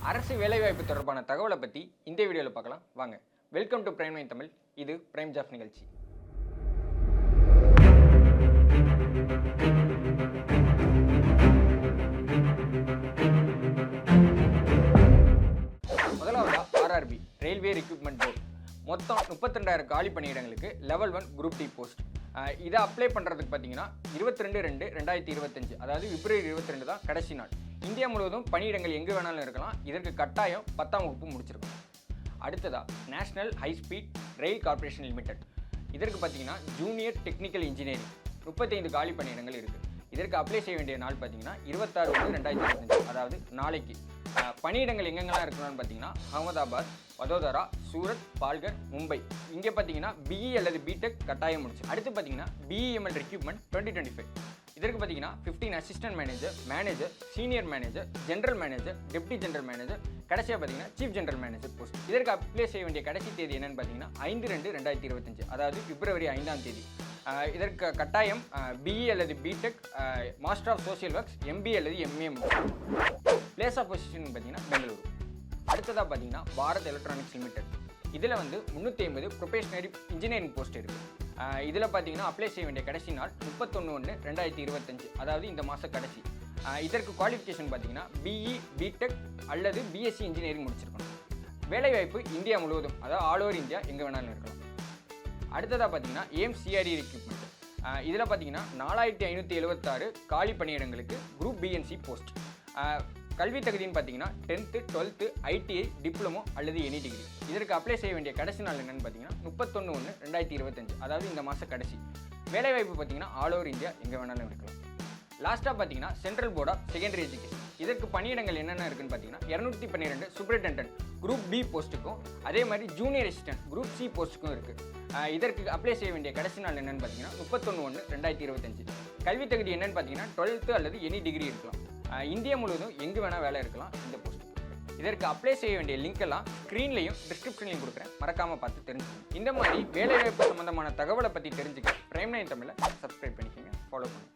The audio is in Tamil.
அரசு வேலைவாய்ப்பு தொடர்பான தகவலை பற்றி இந்த வீடியோவில் பார்க்கலாம் வாங்க. Welcome to prime 9 Tamil. இது பிரைம் ஜாப் நிகழ்ச்சி. முதலாவதா ஆர்ஆர்பி ரயில்வே ரெக்ரூட்மெண்ட் போர்டு மொத்தம் 32,000 காலி பணியிடங்களுக்கு லெவல் 1 குரூப் டி போஸ்ட். இதை அப்ளை பண்ணுறதுக்கு பார்த்தீங்கன்னா 22/2/2025 அதாவது பிப்ரவரி 22 தான் கடைசி நாள். இந்தியா முழுவதும் பணியிடங்கள் எங்கே வேணாலும் இருக்கலாம். இதற்கு கட்டாயம் 10ஆம் வகுப்பு முடிச்சிருக்கணும். அடுத்ததாக நேஷனல் ஹை ஸ்பீட் ரயில் கார்பரேஷன் லிமிடெட். இதற்கு பார்த்தீங்கன்னா ஜூனியர் டெக்னிக்கல் இன்ஜினியரிங் 35 காலி பணியிடங்கள் இருக்குது. இதற்கு அப்ளை செய்ய வேண்டிய நாள் பார்த்தீங்கன்னா 26/1/2025 அதாவது நாளைக்கு. பணியிடங்கள் எங்கெங்கெல்லாம் இருக்கணும்னு பார்த்தீங்கன்னா அகமதாபாத், வதோதரா, சூரத், பால்கர், மும்பை. இங்கே பார்த்தீங்கன்னா பிஇ அல்லது பிடெக் கட்டாயம் முடிச்சு. அடுத்து பார்த்தீங்கன்னா பிஇஎம்எல் ரெக்ரூட்மெண்ட் 2025. இதற்கு பார்த்தீங்கன்னா 15 assistant manager, senior manager, general manager, deputy general manager, கடைசியாக பார்த்தீங்கன்னா சீஃப் ஜென்ரல் மேனேஜர் போஸ்ட். இதற்கு அப்ளை செய்ய வேண்டிய கடைசி தேதி என்னன்னு பார்த்தீங்கன்னா 5/2/2025 அதாவது பிப்ரவரி 5ஆம் தேதி. இதற்கு கட்டாயம் பிஇ அல்லது B Tech, master of social works, MBA அல்லது எம்ஏ. பிளேஸ் ஆஃப் பொசிஷன் பார்த்தீங்கன்னா பெங்களூரு. அடுத்ததாக பார்த்தீங்கன்னா பாரத் எலக்ட்ரானிக்ஸ் லிமிடெட். இதில் 350 ப்ரொஃபஷனரி இன்ஜினியரிங் போஸ்ட் இருக்குது. இதில் பார்த்தீங்கன்னா அப்ளை செய்ய வேண்டிய கடைசி நாள் 31/1/2025 அதாவது இந்த மாதம் கடைசி. இதற்கு குவாலிஃபிகேஷன் பார்த்தீங்கன்னா பிஇ, பிடெக் அல்லது பிஎஸ்சி இன்ஜினியரிங் முடிச்சிருக்கணும். வேலைவாய்ப்பு இந்தியா முழுவதும் அதாவது ஆல் ஓவர் இந்தியா எங்கே வேணாலும் இருக்கலாம். அடுத்ததாக பார்த்தீங்கன்னா எய்ம்ஸ் சிஆர்இ ரெக்ரூட்மெண்ட். இதில் பார்த்தீங்கன்னா 4576 காலி பணியிடங்களுக்கு குரூப் பிஎன்சி போஸ்ட். கல்வி தகுதின்னு பார்த்தீங்கன்னா 10th, 12th, ஐடிஐ, டிப்ளமோ அல்லது எனி டிகிரி. இதற்கு அப்ளை செய்ய வேண்டிய கடைசி நாள் என்னென்னு பார்த்தீங்கன்னா 31/1/2025 அதாவது இந்த மாதம் கடைசி. வேலைவாய்ப்பு பார்த்தீங்கன்னா ஆல் ஓவர் இந்தியா எங்கே வேணாலும் இருக்கலாம். லாஸ்ட்டாக பார்த்தீங்கன்னா central board of secondary education. இதற்கு பணியிடங்கள் என்னென்ன இருக்குன்னு பார்த்தீங்கன்னா 212 சூப்பரிண்டென்டென்ட் குரூப் பி போஸ்ட்டுக்கும் அதே மாதிரி ஜூனியர் அசிஸ்டன்ட் குரூப் சி போஸ்ட்டுக்கும் இருக்குது. இதற்கு அப்ளை செய்ய வேண்டிய கடைசி நாள் என்னென்னு பார்த்தீங்கன்னா 31/1/2025. கல்வி தகுதி என்னென்னு பார்த்தீங்கன்னா 12th அல்லது எனி டிகிரி இருக்கலாம். இந்தியா முழுவதும் எங்கே வேணால் வேலை இருக்கலாம் இந்த போஸ்ட்டுக்கு. இதற்கு அப்ளை செய்ய வேண்டிய லிங்க் எல்லாம் ஸ்க்ரீன்லையும் டிஸ்கிரிப்ஷன்லையும் கொடுக்குறேன், மறக்காமல் பார்த்து தெரிஞ்சுக்கணும். இந்த மாதிரி வேலைவாய்ப்பு சம்மந்தமான தகவலை பற்றி தெரிஞ்சுக்க பிரைம் 9 தமிழை சப்ஸ்கிரைப் பண்ணிக்கோங்க, ஃபாலோ பண்ணுங்கள்.